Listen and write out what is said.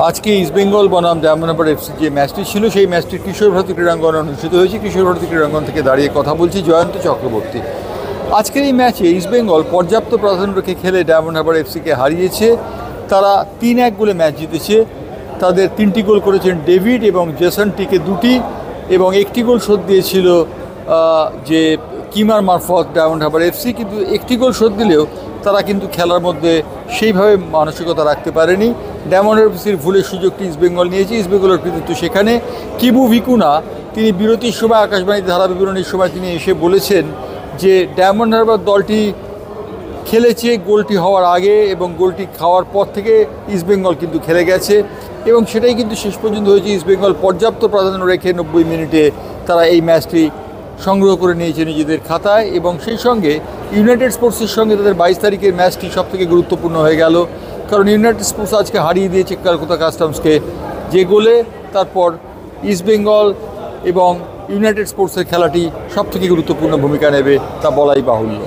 আজকে ইস্টবেঙ্গল বনাম diamond Harbour FC যে ম্যাচটি ছিল সেই ম্যাচটি কিশোর ভারতী ক্রীড়াঙ্গনে অনুষ্ঠিত হয়েছে। কিশোর ভারতী ক্রীড়াঙ্গন থেকে দাঁড়িয়ে কথা বলছি জয়ন্ত চক্রবর্তী। আজকের এই ম্যাচে ইস্টবেঙ্গল পর্যাপ্ত প্রাধান্য রেখে খেলে ডায়মন্ড হারবার এফসিকে হারিয়েছে। তারা 3-1 গোলে ম্যাচ জিতেছে। তাদের 3টি গোল করেছেন ডেভিড এবং জেসন টিকে 2টি এবং 1টি গোল শোধ দিয়েছিল যে কিমার মারফত ডায়মন্ড হারবার এফসি। কিন্তু 1টি গোল শোধ দিলেও তারা কিন্তু খেলার মধ্যে সেইভাবে মানসিকতা রাখতে পারেনি। ডায়মন্ড হারবার এফসির ভুলের সুযোগটি ইস্টবেঙ্গল নিয়েছে। ইস্টবেঙ্গলের কৃতিত্ব সেখানে। কিবু ভিকুনা তিনি বিরতির সময় আকাশবাণীতে ধারা বিবরণীর সময় তিনি এসে বলেছেন যে ডায়মন্ড হারবার দলটি খেলেছে গোলটি হওয়ার আগে এবং গোলটি খাওয়ার পর থেকে ইস্টবেঙ্গল কিন্তু খেলে গেছে এবং সেটাই কিন্তু শেষ পর্যন্ত হয়েছে। ইস্টবেঙ্গল পর্যাপ্ত প্রাধান্য রেখে 90 মিনিটে তারা এই ম্যাচটি সংগ্রহ করে নিয়েছে নিজেদের খাতায় এবং সেই সঙ্গে ইউনাইটেড স্পোর্টসের সঙ্গে তাদের 22 তারিখের ম্যাচটি সবথেকে গুরুত্বপূর্ণ হয়ে গেল, কারণ ইউনাইটেড স্পোর্টস আজকে হারিয়ে দিয়েছে কলকাতা কাস্টমসকে যে গোলে। তারপর ইস্টবেঙ্গল এবং ইউনাইটেড স্পোর্টসের খেলাটি সবথেকে গুরুত্বপূর্ণ ভূমিকা নেবে তা বলাই বাহুল্য।